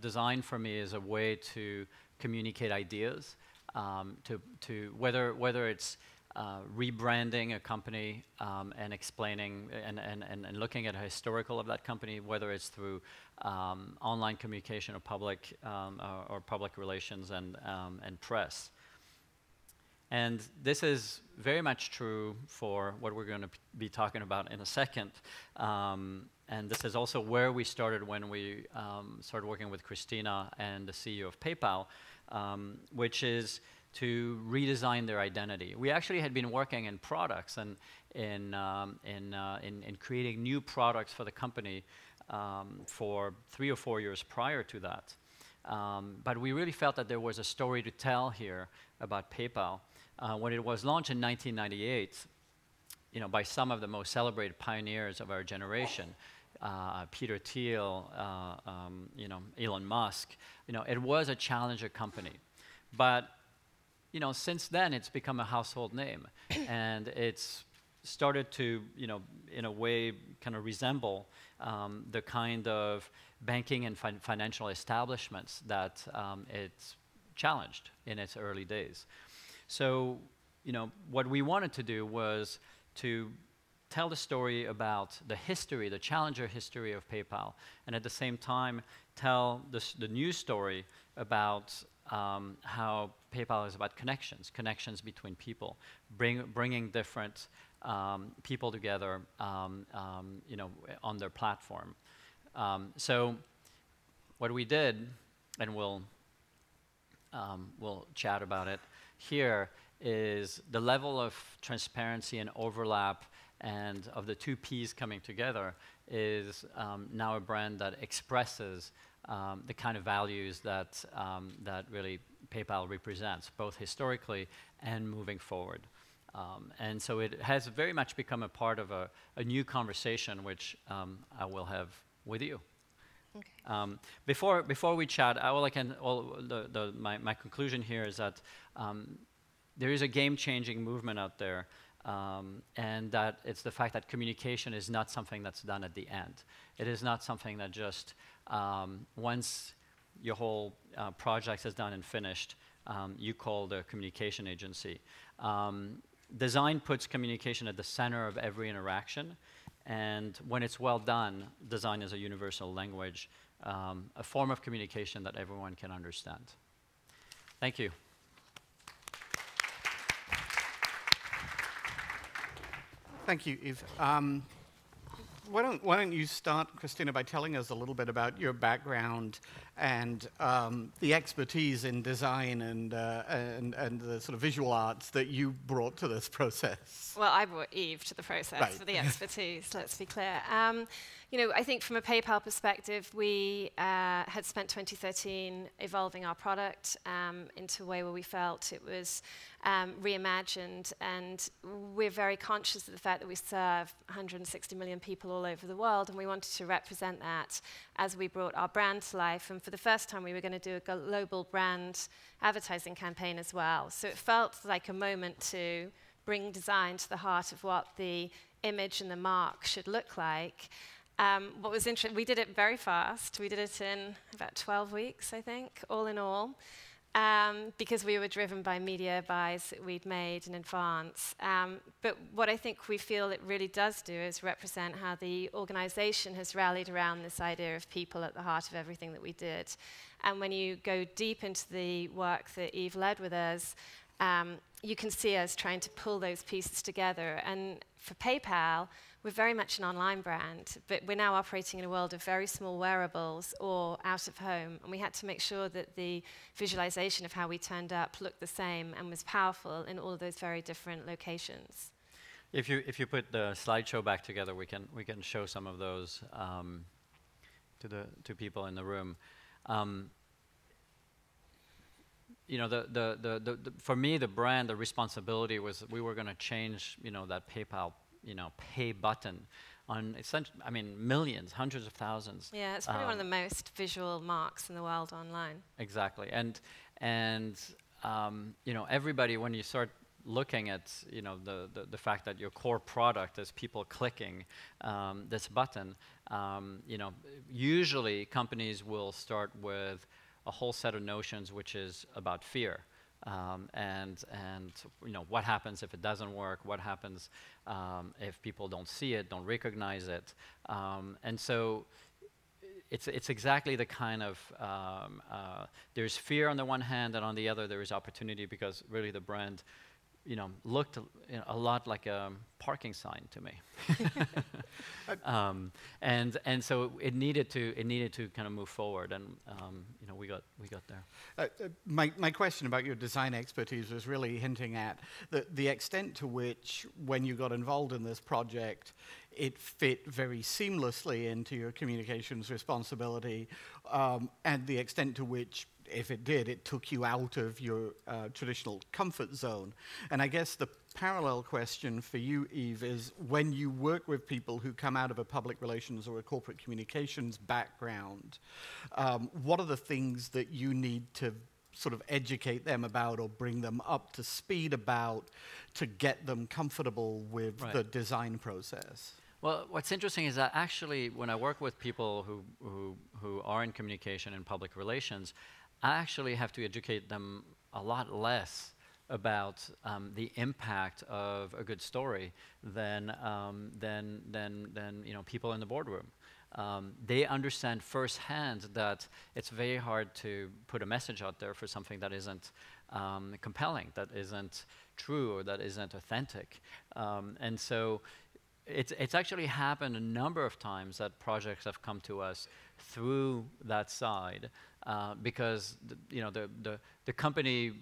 Design for me is a way to communicate ideas, to whether it's rebranding a company and explaining and looking at a historical of that company, whether it's through online communication or public relations and press. And this is very much true for what we're going to be talking about in a second. And this is also where we started when we started working with Christina and the CEO of PayPal, which is to redesign their identity. We actually had been working in products and in creating new products for the company for 3 or 4 years prior to that. But we really felt that there was a story to tell here about PayPal. When it was launched in 1998, by some of the most celebrated pioneers of our generation, Peter Thiel, Elon Musk, it was a challenger company. But since then, it's become a household name, and it's started to, in a way, kind of resemble the kind of banking and financial establishments that it's challenged in its early days. So, what we wanted to do was to tell the story about the history, the challenger history of PayPal, and at the same time tell the new story about how PayPal is about connections between people, bringing different people together, on their platform. So, what we did, and we'll chat about it here, is the level of transparency and overlap and of the two P's coming together is now a brand that expresses the kind of values that really PayPal represents, both historically and moving forward. And so it has very much become a part of a new conversation, which I will have with you. Okay. Before we chat, my conclusion here is that there is a game-changing movement out there, and that it's the fact that communication is not something that's done at the end. It is not something that just once your whole project is done and finished, you call the communication agency. Design puts communication at the center of every interaction, and when it's well done, design is a universal language, a form of communication that everyone can understand. Thank you. Thank you, Yves. Why don't you start, Christina, by telling us a little bit about your background and the expertise in design and the sort of visual arts that you brought to this process. Well, I brought Yves to the process for the expertise, let's be clear. I think from a PayPal perspective, we had spent 2013 evolving our product into a way where we felt it was reimagined, and we're very conscious of the fact that we serve 160 million people all over the world, and we wanted to represent that as we brought our brand to life. And for the first time, we were going to do a global brand advertising campaign as well. So it felt like a moment to bring design to the heart of what the image and the mark should look like. What was interesting, we did it very fast. We did it in about 12 weeks, I think, all in all. Because we were driven by media buys that we'd made in advance. But what I think we feel it really does do is represent how the organization has rallied around this idea of people at the heart of everything that we did. And when you go deep into the work that Yves led with us, you can see us trying to pull those pieces together. And for PayPal, we're very much an online brand, but we're now operating in a world of very small wearables or out of home, and we had to make sure that the visualization of how we turned up looked the same and was powerful in all of those very different locations. If you put the slideshow back together, we can show some of those to people in the room. For me, the brand, the responsibility was we were going to change, that PayPal, pay button on, millions, hundreds of thousands. Yeah, it's probably one of the most visual marks in the world online. Exactly, and everybody, when you start looking at the fact that your core product is people clicking this button, usually companies will start with a whole set of notions which is about fear. And what happens if it doesn't work? What happens if people don't see it, don't recognize it? And so it's exactly the kind of there's fear on the one hand, and on the other there is opportunity, because really the brand looked a lot like a parking sign to me. And so it needed to kind of move forward, and we got there. My question about your design expertise was really hinting at the extent to which, when you got involved in this project, it fit very seamlessly into your communications responsibility, and the extent to which, if it did, it took you out of your traditional comfort zone. And I guess the parallel question for you, Yves, is when you work with people who come out of a public relations or a corporate communications background, what are the things that you need to sort of educate them about or bring them up to speed about to get them comfortable with the design process? Well, what's interesting is that actually when I work with people who are in communication and public relations, I actually have to educate them a lot less about the impact of a good story than people in the boardroom. They understand firsthand that it's very hard to put a message out there for something that isn't compelling, that isn't true, or that isn't authentic. And so it's actually happened a number of times that projects have come to us through that side, because the company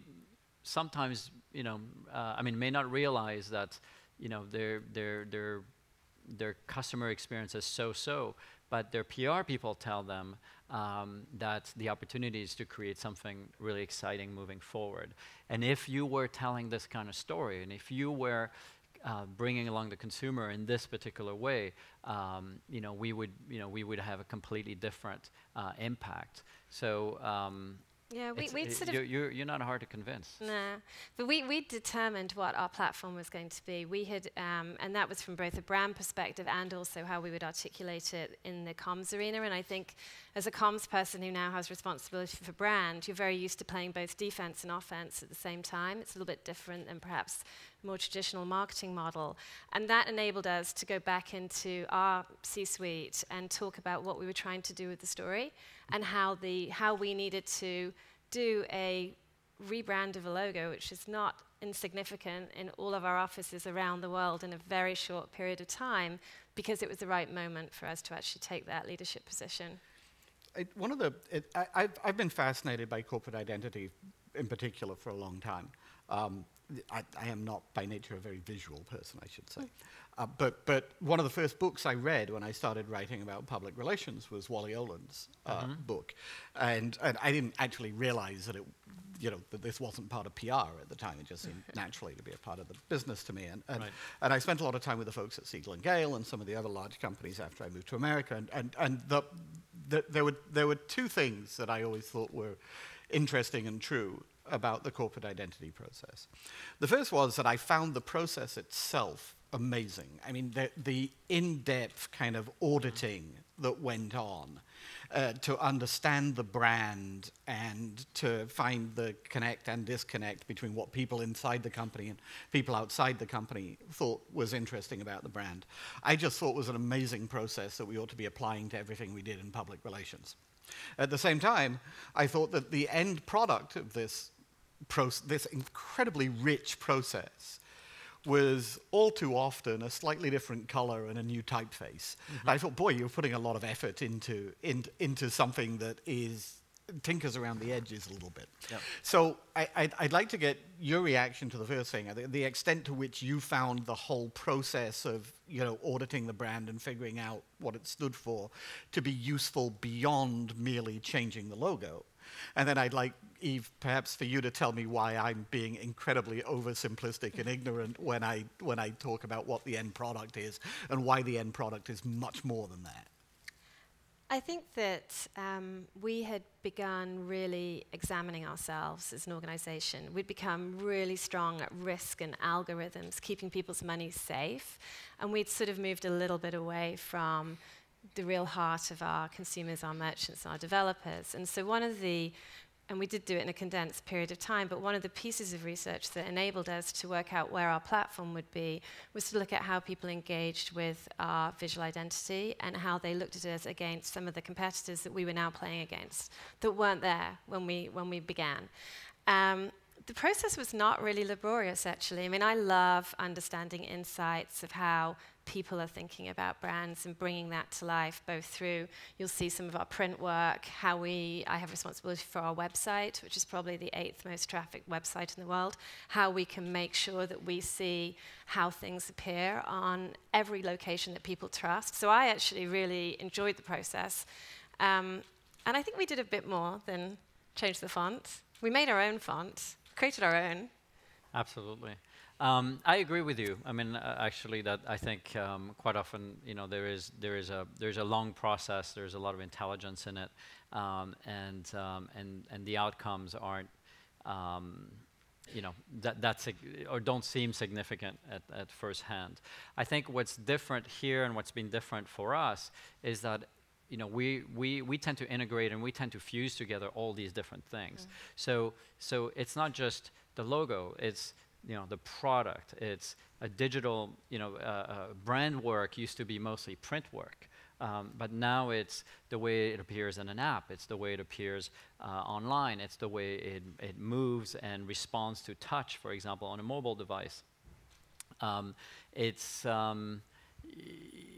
sometimes may not realize that their customer experience is so, but their PR people tell them that the opportunity is to create something really exciting moving forward. And if you were telling this kind of story, and if you were bringing along the consumer in this particular way, we would have a completely different impact. So yeah, we sort of you're not hard to convince. Nah, but we determined what our platform was going to be. We had, and that was from both a brand perspective and also how we would articulate it in the comms arena. And I think, as a comms person who now has responsibility for brand, you're very used to playing both defense and offense at the same time. It's a little bit different than perhaps a more traditional marketing model, and that enabled us to go back into our C-suite and talk about what we were trying to do with the story, and how we needed to do a rebrand of a logo, which is not insignificant in all of our offices around the world in a very short period of time, because it was the right moment for us to actually take that leadership position. I've been fascinated by corporate identity in particular for a long time. I am not by nature a very visual person, I should say. But one of the first books I read when I started writing about public relations was Wally Oland's book. And I didn't actually realize that that this wasn't part of PR at the time. It just seemed naturally to be a part of the business to me. And I spent a lot of time with the folks at Siegel & Gale and some of the other large companies after I moved to America. And there were two things that I always thought were interesting and true about the corporate identity process. The first was that I found the process itself amazing. I mean, the in-depth kind of auditing that went on to understand the brand and to find the connect and disconnect between what people inside the company and people outside the company thought was interesting about the brand, I just thought was an amazing process that we ought to be applying to everything we did in public relations. At the same time, I thought that the end product of this incredibly rich process was all too often a slightly different color and a new typeface. Mm-hmm. I thought, boy, you're putting a lot of effort into something that tinkers around the edges a little bit. Yep. So I'd like to get your reaction to the first thing, the extent to which you found the whole process of auditing the brand and figuring out what it stood for to be useful beyond merely changing the logo. And then I'd like, Yves, perhaps for you to tell me why I'm being incredibly oversimplistic and ignorant when I talk about what the end product is and why the end product is much more than that. I think that we had begun really examining ourselves as an organization. We'd become really strong at risk and algorithms, keeping people's money safe, and we'd sort of moved a little bit away from the real heart of our consumers, our merchants, our developers. And so and we did do it in a condensed period of time, but one of the pieces of research that enabled us to work out where our platform would be was to look at how people engaged with our visual identity and how they looked at us against some of the competitors that we were now playing against that weren't there when we began. The process was not really laborious, actually. I mean, I love understanding insights of how people are thinking about brands and bringing that to life, both through, you'll see some of our print work, I have responsibility for our website, which is probably the 8th most trafficked website in the world, how we can make sure that we see how things appear on every location that people trust. So I actually really enjoyed the process. And I think we did a bit more than change the font. We made our own font, created our own. Absolutely. I agree with you. I mean, actually, that I think quite often, you know, there's a long process. There's a lot of intelligence in it, and the outcomes aren't, you know, or don't seem significant at first hand. I think what's different here and what's been different for us is that, you know, we tend to integrate and we tend to fuse together all these different things. So it's not just the logo. It's, you know, the product. It's a digital, you know, brand work used to be mostly print work, but now it's the way it appears in an app. It's the way it appears online. It's the way it moves and responds to touch, for example, on a mobile device.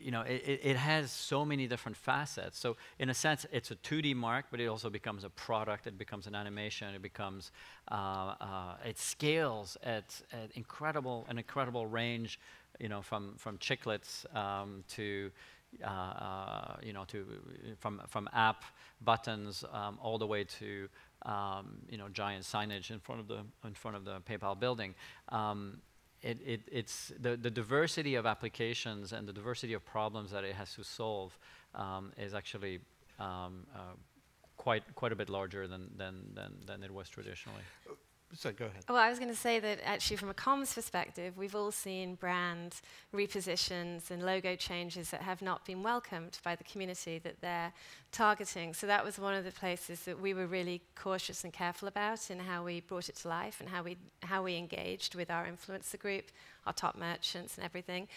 You know, it has so many different facets. So in a sense, it's a 2D mark, but it also becomes a product. It becomes an animation. It becomes, it scales at an incredible range, you know, from chiclets to, you know, from app buttons all the way to, you know, giant signage in front of the PayPal building. It's the diversity of applications and the diversity of problems that it has to solve is actually quite a bit larger than it was traditionally. So go ahead. Well, I was going to say that actually from a comms perspective, we've all seen brand repositions and logo changes that have not been welcomed by the community that they're targeting. So that was one of the places that we were really cautious and careful about in how we brought it to life and how we engaged with our influencer group, our top merchants and everything.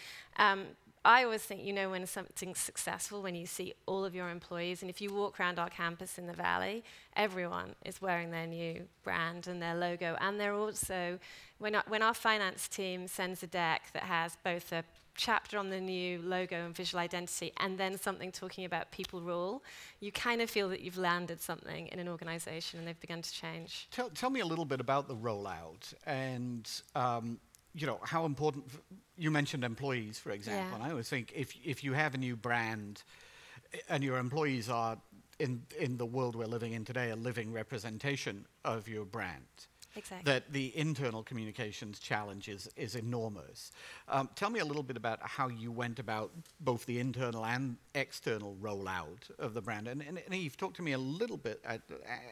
I always think, you know, when something's successful, when you see all of your employees, and if you walk around our campus in the Valley, everyone is wearing their new brand and their logo. And they're also, when our finance team sends a deck that has both a chapter on the new logo and visual identity and then something talking about people rule, you kind of feel that you've landed something in an organization and they've begun to change. Tell me a little bit about the rollout and you know, how important, you mentioned employees, for example, Yeah. and I always think if you have a new brand and your employees are, in the world we're living in today, a living representation of your brand, Exactly. that the internal communications challenge is enormous. Tell me a little bit about how you went about both the internal and external rollout of the brand. And Eve, talk to me a little bit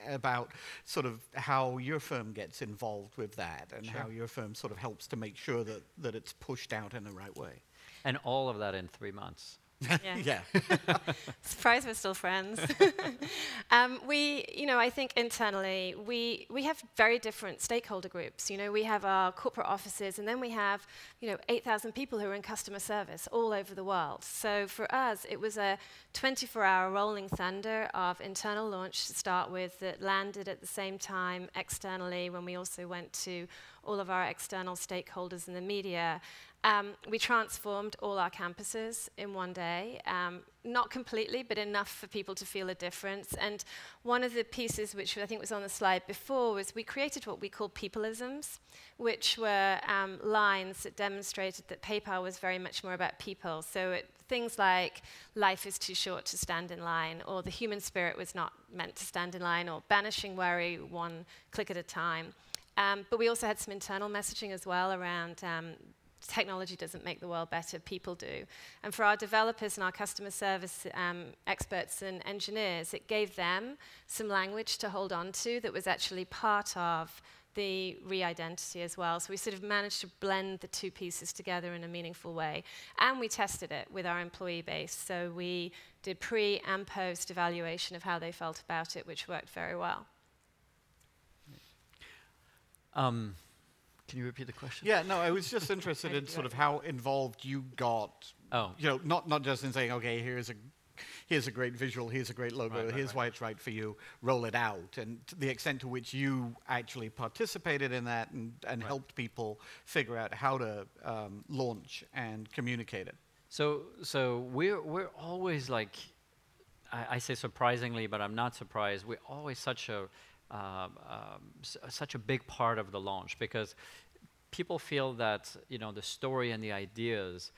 about sort of how your firm gets involved with that and Sure. how your firm sort of helps to make sure that it's pushed out in the right way. And all of that in 3 months. Yeah. Yeah. Surprised we're still friends. You know, I think internally we have very different stakeholder groups. You know, we have our corporate offices, and then we have, you know, 8,000 people who are in customer service all over the world. So for us, it was a 24-hour rolling thunder of internal launch to start with that landed at the same time externally when we also went to all of our external stakeholders in the media. We transformed all our campuses in one day, not completely, but enough for people to feel a difference. And one of the pieces which I think was on the slide before was we created what we call peopleisms, which were lines that demonstrated that PayPal was very much more about people. So things like life is too short to stand in line, or the human spirit was not meant to stand in line, or banishing worry one click at a time. But we also had some internal messaging as well around technology doesn't make the world better, people do. And for our developers and our customer service experts and engineers, it gave them some language to hold on to that was actually part of the re-identity as well. So we sort of managed to blend the two pieces together in a meaningful way. And we tested it with our employee base. So we did pre and post evaluation of how they felt about it, which worked very well. Can you repeat the question? Yeah, no, I was just interested in sort of how involved you got. Oh. You know, not just in saying, okay, here's a great visual, here's a great logo, here's why it's right for you, roll it out, and to the extent to which you actually participated in that and helped people figure out how to launch and communicate it. So we're always like, I say surprisingly, but I'm not surprised. We're always such a big part of the launch, because people feel that, you know, the story and the ideas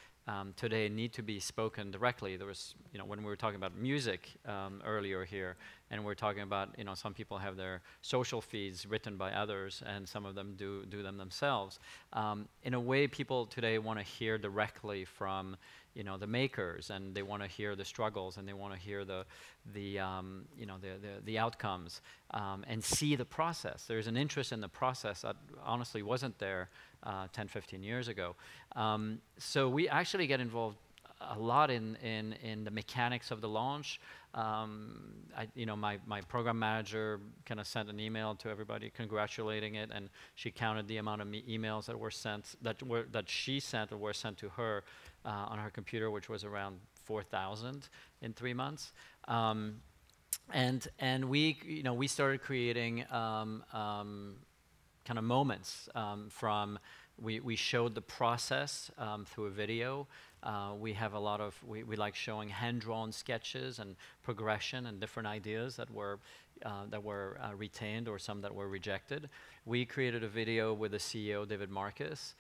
today need to be spoken directly. There was, you know, when we were talking about music earlier here, and we're talking about, you know, some people have their social feeds written by others, and some of them do them themselves. In a way, people today want to hear directly from, you know, the makers, and they want to hear the struggles, and they want to hear the outcomes, and see the process. There's an interest in the process that honestly wasn't there 10, 15 years ago. So we actually get involved a lot in the mechanics of the launch. My program manager kind of sent an email to everybody congratulating it, and she counted the amount of emails that were sent, that she sent or were sent to her on her computer, which was around 4,000 in 3 months. And we started creating kind of moments from. We showed the process through a video. We have a lot of, we like showing hand-drawn sketches and progression and different ideas that were retained, or some that were rejected. We created a video with the CEO, David Marcus,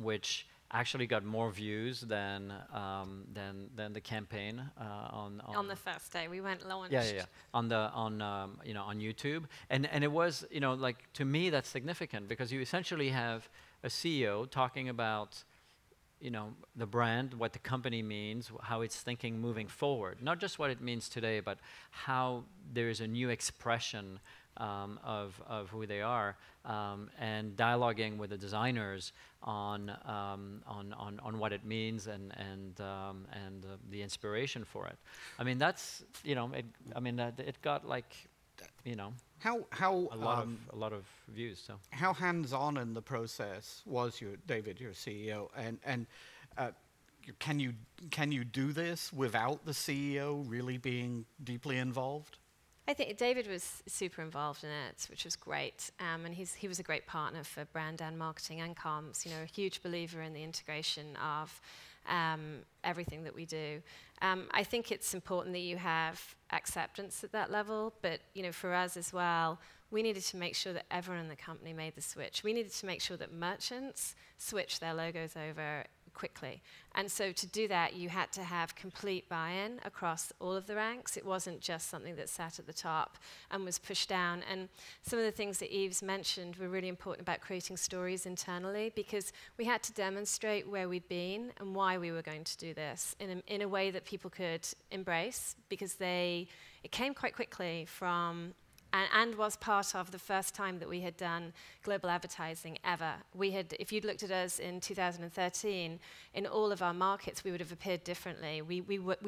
which actually got more views than the campaign on the first day we went launched. Yeah. On YouTube, and it was, you know, like, to me that's significant, because you essentially have a CEO talking about, you know, the brand, what the company means, how it's thinking moving forward, not just what it means today, but how there is a new expression of who they are, and dialoguing with the designers on what it means and the inspiration for it. I mean, that's, you know, it got, like, you know, a lot of views. So how hands-on in the process was David, your CEO, and can you do this without the CEO really being deeply involved? I think David was super involved in it, which was great, and he was a great partner for brand and marketing and comms. You know, a huge believer in the integration of everything that we do. I think it's important that you have acceptance at that level, but, you know, for us as well, we needed to make sure that everyone in the company made the switch. We needed to make sure that merchants switched their logos over quickly. And so to do that, you had to have complete buy-in across all of the ranks. It wasn't just something that sat at the top and was pushed down. And some of the things that Yves mentioned were really important about creating stories internally, because we had to demonstrate where we'd been and why we were going to do this in a way that people could embrace, because it came quite quickly from and was part of the first time that we had done global advertising ever. If you'd looked at us in 2013, in all of our markets, we would have appeared differently. We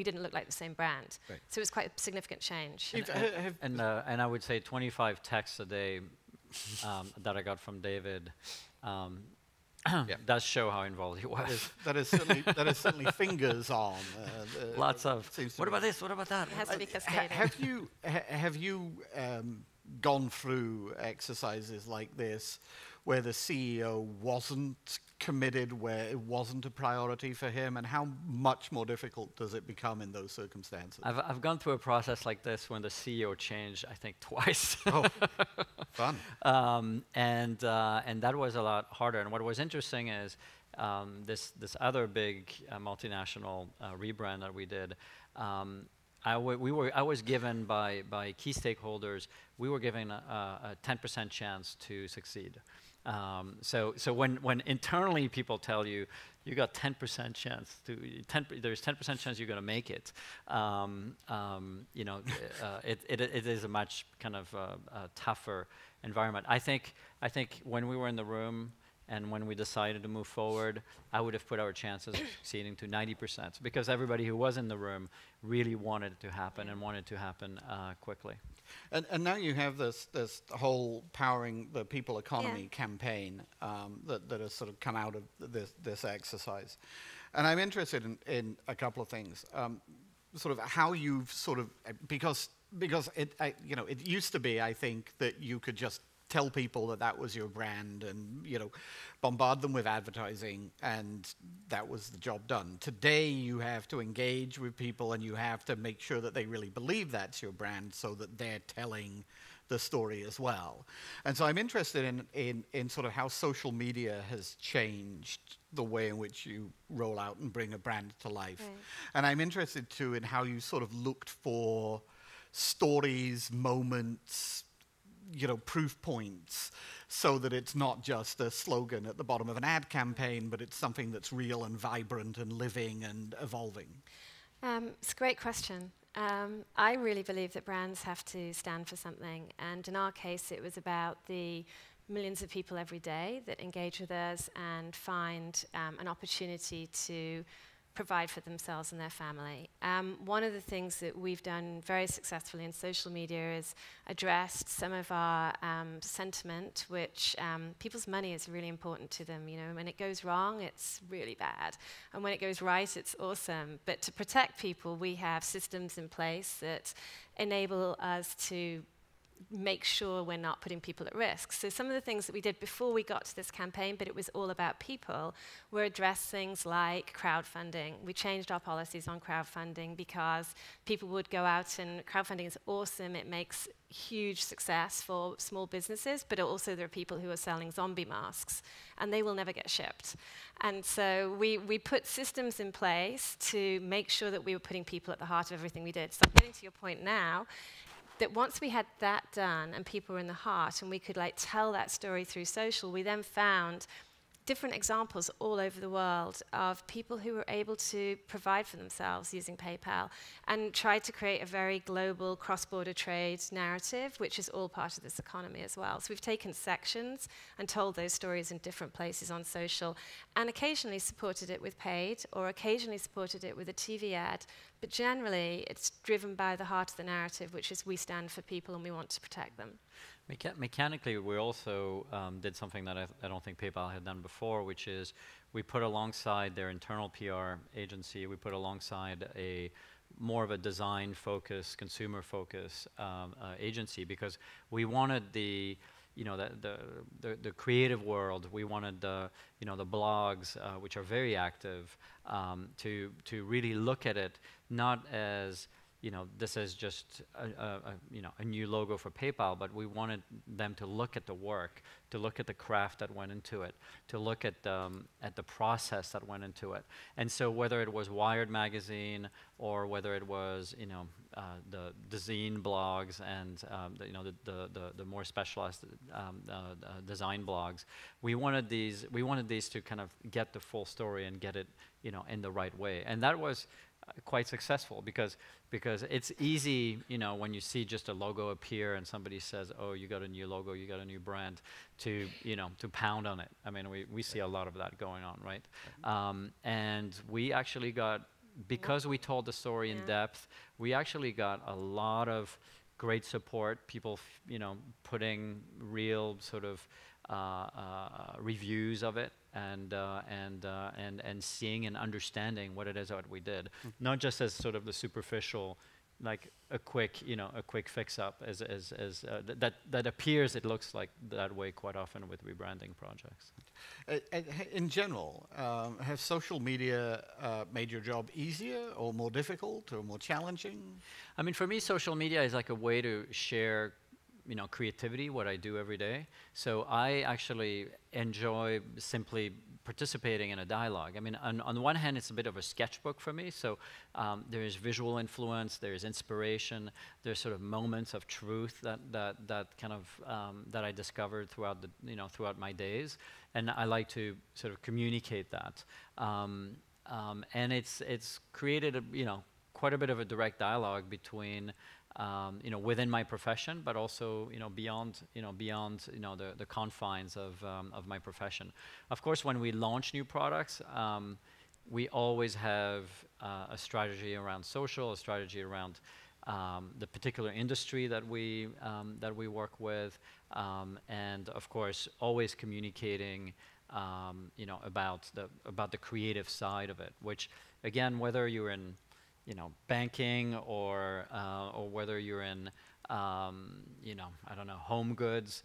didn't look like the same brand. Right. So it was quite a significant change. And I would say 25 texts a day that I got from David does show how involved he was. That is certainly fingers on. Lots of. What about this? What about that? It has to be cascading. Have you gone through exercises like this where the CEO wasn't committed, where it wasn't a priority for him, and how much more difficult does it become in those circumstances? I've gone through a process like this when the CEO changed, I think, twice. Oh, fun. And that was a lot harder. And what was interesting is this other big multinational rebrand that we did. I was given by key stakeholders, we were given a 10% chance to succeed. So when internally people tell you you got 10% chance there's 10% chance you're going to make it, you know, it is a much kind of tougher environment. I think when we were in the room and when we decided to move forward, I would have put our chances of succeeding to 90% because everybody who was in the room really wanted it to happen and wanted it to happen quickly. And now you have this whole Powering the People Economy campaign that has sort of come out of this exercise. And I'm interested in a couple of things. Sort of how you've sort of, because you know, it used to be, I think, that you could just tell people that was your brand and, you know, bombard them with advertising and that was the job done. Today you have to engage with people and you have to make sure that they really believe that's your brand so that they're telling the story as well. And so I'm interested in sort of how social media has changed the way in which you roll out and bring a brand to life. Right. And I'm interested too in how you sort of looked for stories, moments, you know, proof points, so that it's not just a slogan at the bottom of an ad campaign, but it's something that's real and vibrant and living and evolving. It's a great question. I really believe that brands have to stand for something, and in our case it was about the millions of people every day that engage with us and find an opportunity to provide for themselves and their family. One of the things that we've done very successfully in social media is addressed some of our sentiment, which people's money is really important to them. You know, when it goes wrong, it's really bad, and when it goes right, it's awesome. But to protect people, we have systems in place that enable us to make sure we're not putting people at risk. So some of the things that we did before we got to this campaign, but it was all about people, were address things like crowdfunding. We changed our policies on crowdfunding because people would go out, and crowdfunding is awesome. It makes huge success for small businesses, but also there are people who are selling zombie masks, and they will never get shipped. And so we put systems in place to make sure that we were putting people at the heart of everything we did. So I'm getting to your point now, that once we had that done and people were in the heart and we could like tell that story through social, we then found different examples all over the world of people who were able to provide for themselves using PayPal and tried to create a very global cross-border trade narrative, which is all part of this economy as well. So we've taken sections and told those stories in different places on social and occasionally supported it with paid or occasionally supported it with a TV ad. But generally, it's driven by the heart of the narrative, which is we stand for people and we want to protect them. Mechanically, we also did something that I don't think PayPal had done before, which is we put alongside their internal PR agency, we put alongside a more of a design focus, consumer focus agency, because we wanted the creative world. We wanted the blogs, which are very active, to really look at it not as this is just a new logo for PayPal, but we wanted them to look at the work, to look at the craft that went into it, to look at the process that went into it. And so whether it was Wired magazine or whether it was the zine blogs and the more specialized design blogs, we wanted these to kind of get the full story and get it in the right way. And that was quite successful because it's easy, when you see just a logo appear and somebody says, "Oh, you got a new logo, you got a new brand," to pound on it. I mean, we see a lot of that going on, right? And we actually got, because we told the story in depth, we actually got a lot of great support. People, putting real sort of reviews of it and seeing and understanding what it is that we did, not just as sort of the superficial, like a quick fix up as that appears. It looks like that way quite often with rebranding projects. In general, has social media made your job easier or more difficult or more challenging? I mean, for me, social media is like a way to share creativity, what I do every day. So I actually enjoy simply participating in a dialogue. I mean, on the one hand, it's a bit of a sketchbook for me. So there is visual influence, there is inspiration, there's sort of moments of truth that kind of that I discovered throughout the throughout my days, and I like to sort of communicate that. And it's created quite a bit of a direct dialogue between within my profession, but also beyond the confines of my profession. Of course, when we launch new products, we always have a strategy around social, a strategy around the particular industry that we work with, and of course, always communicating about the creative side of it. Which, again, whether you're in banking or whether you're in I don't know, home goods,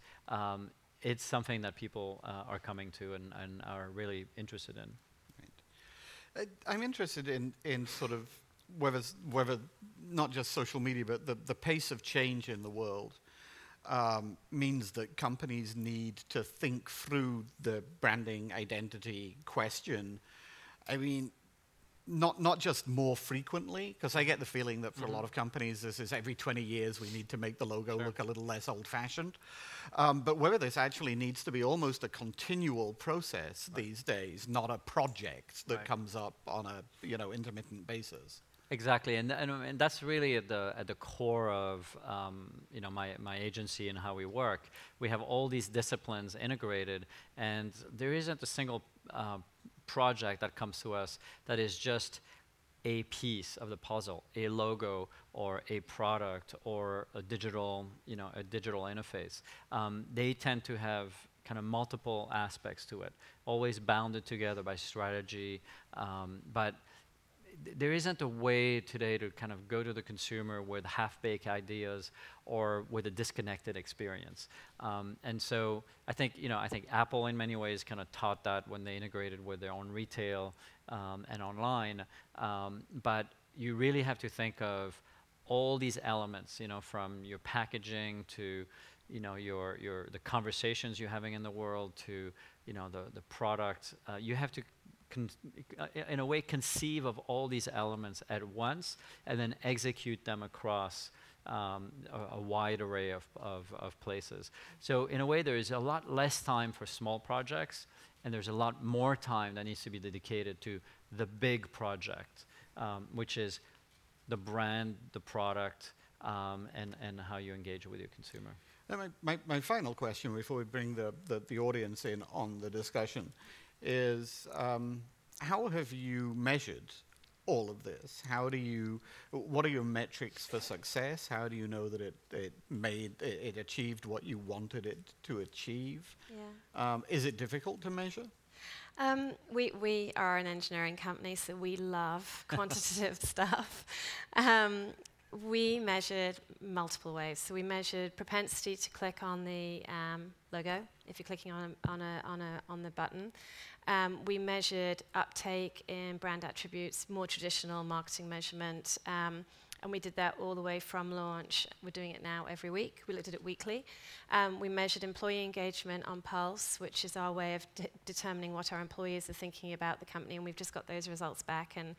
it's something that people are coming to and are really interested in. Right. I'm interested in sort of whether not just social media, but the pace of change in the world means that companies need to think through the branding identity question. I mean, not just more frequently, because I get the feeling that for a lot of companies, this is every 20 years we need to make the logo look a little less old-fashioned. But whether this actually needs to be almost a continual process these days, not a project that comes up on a intermittent basis. Exactly, and that's really at the core of my agency and how we work. We have all these disciplines integrated, and there isn't a single project that comes to us that is just a piece of the puzzle, a logo or a product or a digital interface. They tend to have kind of multiple aspects to it, always bounded together by strategy, but there isn't a way today to kind of go to the consumer with half-baked ideas or with a disconnected experience. And so I think Apple in many ways kind of taught that when they integrated with their own retail and online. But you really have to think of all these elements, from your packaging to the conversations you're having in the world to the product. You have to in a way conceive of all these elements at once and then execute them across a wide array of places. So in a way, there is a lot less time for small projects, and there's a lot more time that needs to be dedicated to the big project, which is the brand, the product, and how you engage with your consumer. Now my final question before we bring the audience in on the discussion is how have you measured all of this? What are your metrics for success? How do you know that it achieved what you wanted it to achieve? Yeah. Is it difficult to measure? We are an engineering company, so we love quantitative stuff. We measured multiple ways. So we measured propensity to click on the logo if you're clicking on the button. We measured uptake in brand attributes, more traditional marketing measurement, and we did that all the way from launch. We're doing it now every week. We looked at it weekly. We measured employee engagement on Pulse, which is our way of determining what our employees are thinking about the company, and we've just got those results back. And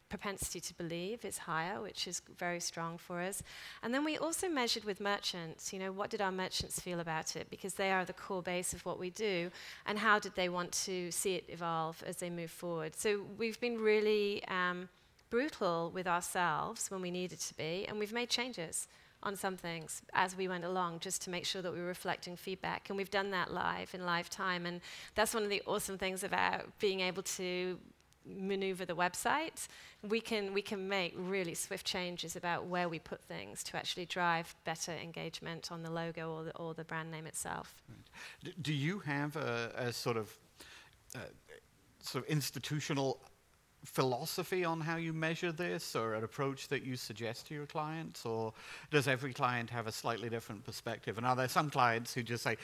propensity to believe is higher, which is very strong for us. And then we also measured with merchants. What did our merchants feel about it? Because they are the core base of what we do, and how did they want to see it evolve as they move forward? So we've been really brutal with ourselves when we needed to be, and we've made changes on some things as we went along just to make sure that we were reflecting feedback, and we've done that live in live time. And that's one of the awesome things about being able to maneuver the website. We can make really swift changes about where we put things to actually drive better engagement on the logo or the brand name itself. Right. Do you have a sort of institutional philosophy on how you measure this, or an approach that you suggest to your clients, or does every client have a slightly different perspective? And are there some clients who just say,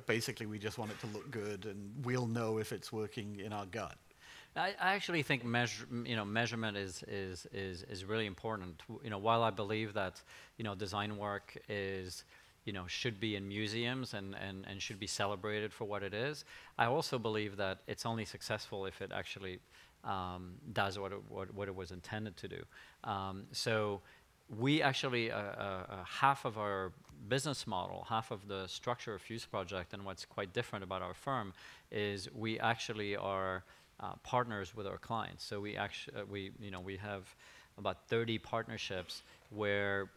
basically we just want it to look good and we'll know if it's working in our gut? I actually think measurement is really important. While I believe that design work is should be in museums and should be celebrated for what it is. I also believe that it's only successful if it actually does what it was intended to do. So we actually, half of our business model, half of the structure of Fuse Project, and what's quite different about our firm is we actually are partners with our clients. So we actually, we have about 30 partnerships where,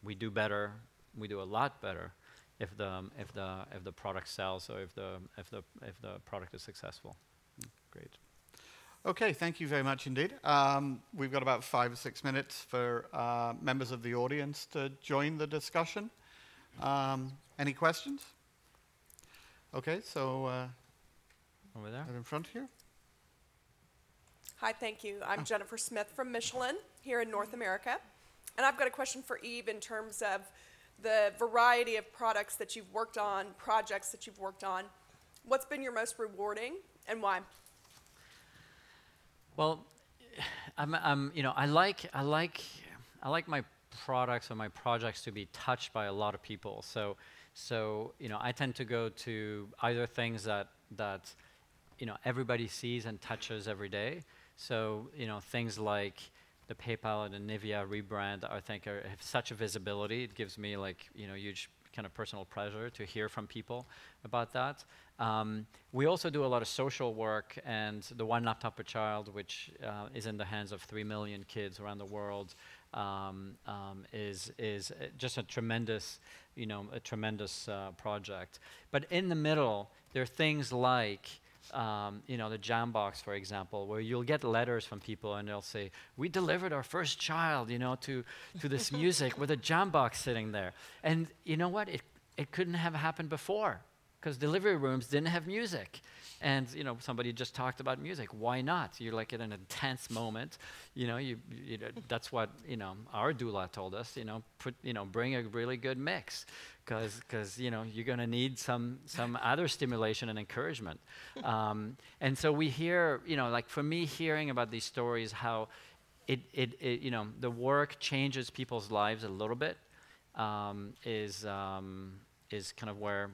we do better, we do a lot better if the product sells or if the product is successful. Great. Okay, thank you very much indeed. We've got about 5 or 6 minutes for members of the audience to join the discussion. Any questions? Okay, so over there, right in front here. Hi, thank you. I'm Jennifer Smith from Michelin here in North America. And I've got a question for Yves in terms of the variety of products that you've worked on, projects that you've worked on. What's been your most rewarding and why? Well, I like my products or my projects to be touched by a lot of people. So I tend to go to either things that everybody sees and touches every day. So things like the PayPal and the Nivea rebrand, I think have such a visibility. It gives me huge kind of personal pleasure to hear from people about that. We also do a lot of social work, and the One Laptop Per Child, which is in the hands of 3 million kids around the world, is just a tremendous, project. But in the middle, there are things like the Jambox, for example, where you'll get letters from people and they'll say, we delivered our first child, to this music with a Jambox sitting there. And you know what? It couldn't have happened before because delivery rooms didn't have music. And, somebody just talked about music. Why not? You're like at an intense moment. That's what, our doula told us, bring a really good mix. Because you're going to need some other stimulation and encouragement. And so we hear, like for me, hearing about these stories, how the work changes people's lives a little bit, is kind of where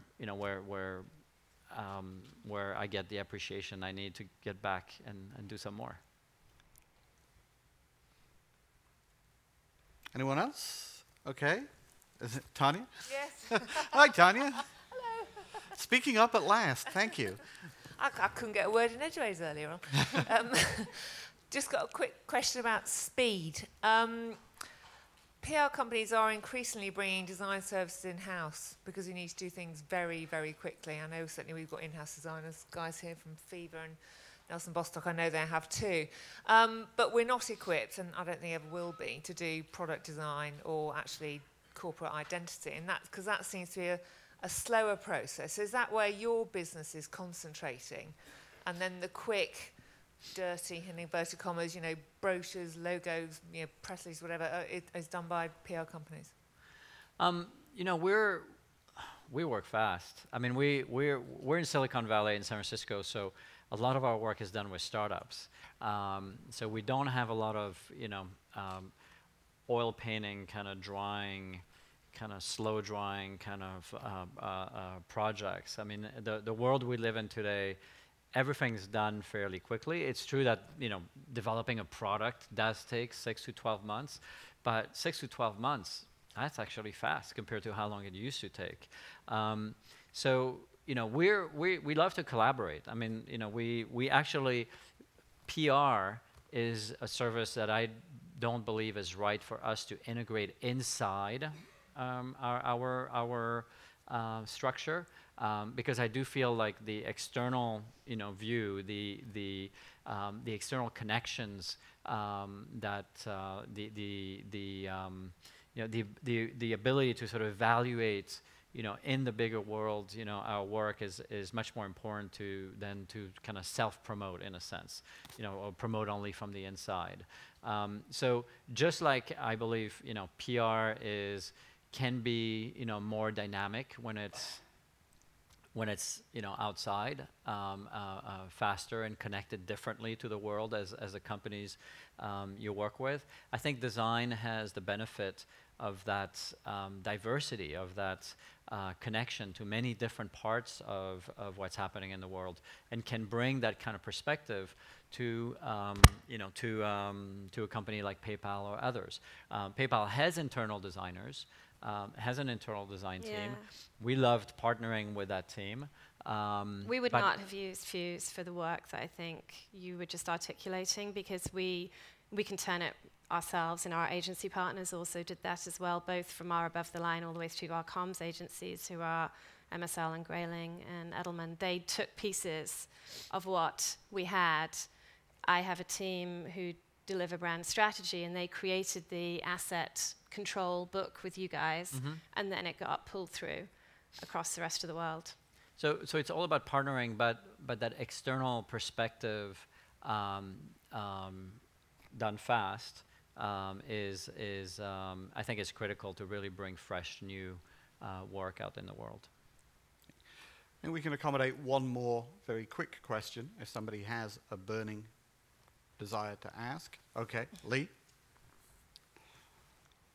I get the appreciation I need to get back and do some more. Anyone else? Okay. Is it Tanya? Yes. Hi, Tanya. Hello. Speaking up at last. Thank you. I couldn't get a word in edgeways earlier on. Just got a quick question about speed. PR companies are increasingly bringing design services in-house because we need to do things very, very quickly. I know certainly we've got in-house designers, guys here from Fever and Nelson Bostock, I know they have too. But we're not equipped, and I don't think ever will be, to do product design or actually corporate identity, and because that seems to be a slower process. Is that where your business is concentrating? And then the quick, dirty, in inverted commas, brochures, logos, press releases, whatever, is done by PR companies? We work fast. I mean, we're in Silicon Valley in San Francisco, so a lot of our work is done with startups. So we don't have a lot of oil painting, kind of drying, kind of slow drying kind of projects. I mean, the world we live in today, everything's done fairly quickly. It's true that developing a product does take 6 to 12 months, but 6 to 12 months, that's actually fast compared to how long it used to take. So we love to collaborate. I mean, we actually, PR is a service that I don't believe is right for us to integrate inside our structure, because I do feel like the external view, the external connections, that the ability to sort of evaluate in the bigger world, our work is much more important than to kind of self-promote in a sense, or promote only from the inside. So just like I believe, PR can be, more dynamic when it's when it's outside, faster and connected differently to the world as the companies you work with. I think design has the benefit of that diversity, of that connection to many different parts of what's happening in the world, and can bring that kind of perspective to to a company like PayPal or others. PayPal has internal designers, has an internal design team. We loved partnering with that team. We would not have used Fuse for the work that I think you were just articulating, because we can turn it ourselves, and our agency partners also did that as well, both from our above the line all the way through our comms agencies, who are MSL and Grayling and Edelman. They took pieces of what we had. I have a team who deliver brand strategy, and they created the asset control book with you guys, and then it got pulled through across the rest of the world. So it's all about partnering, but that external perspective done fast is I think is critical to really bring fresh new work out in the world. And we can accommodate one more very quick question if somebody has a burning desire to ask. Okay, Lee.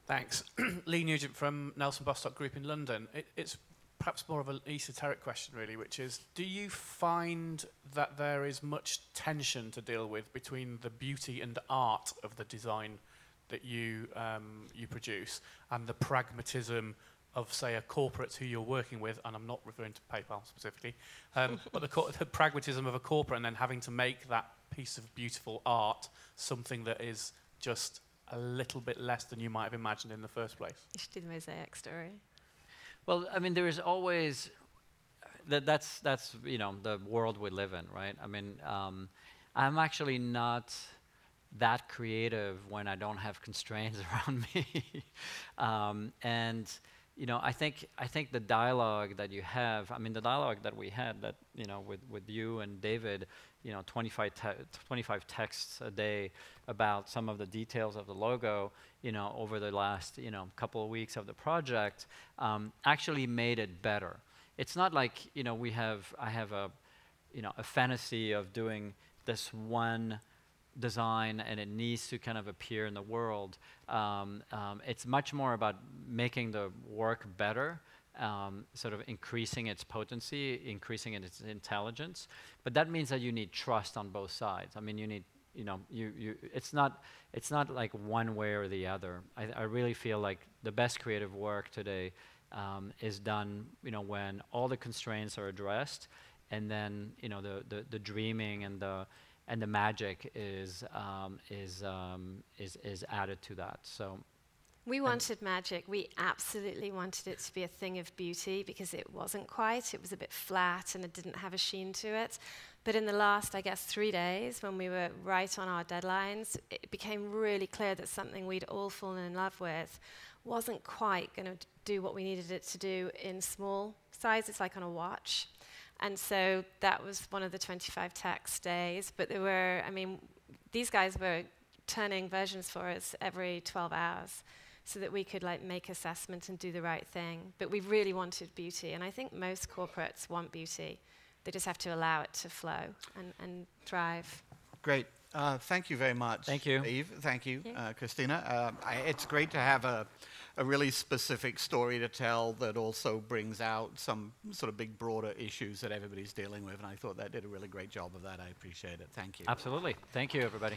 Thanks. Lee Nugent from Nelson Bostock Group in London. It's perhaps more of an esoteric question, really, which is, do you find that there is much tension to deal with between the beauty and art of the design that you produce and the pragmatism of, say, a corporate who you're working with, and I'm not referring to PayPal specifically, but the pragmatism of a corporate, and then having to make that piece of beautiful art something that is just a little bit less than you might have imagined in the first place? You should do the mosaic story. Well, I mean, there is always that's the world we live in, right? I mean, I'm actually not that creative when I don't have constraints around me, and I think the dialogue that you have, I mean, the dialogue that we had that with you and David, 25 texts a day about some of the details of the logo, over the last couple of weeks of the project, actually made it better. It's not like I have a a fantasy of doing this one design and it needs to kind of appear in the world. It's much more about making the work better, sort of increasing its potency, increasing its intelligence. But that means that you need trust on both sides. I mean, you need, it's not like one way or the other. I really feel like the best creative work today is done, when all the constraints are addressed, and then, the dreaming and the magic is added to that. So we wanted magic. We absolutely wanted it to be a thing of beauty, because it wasn't quite. It was a bit flat and it didn't have a sheen to it. But in the last, I guess, 3 days, when we were right on our deadlines, it became really clear that something we'd all fallen in love with wasn't quite going to do what we needed it to do in small sizes, like on a watch. And so that was one of the 25 text days. But there were, I mean, these guys were turning versions for us every 12 hours so that we could make assessment and do the right thing. But we really wanted beauty. And I think most corporates want beauty. They just have to allow it to flow and thrive. Great. Thank you very much. Thank you. Eve. Thank you, Christina. It's great to have a really specific story to tell that also brings out some sort of big, broader issues that everybody's dealing with. And I thought that did a really great job of that. I appreciate it. Thank you. Absolutely. Thank you, everybody.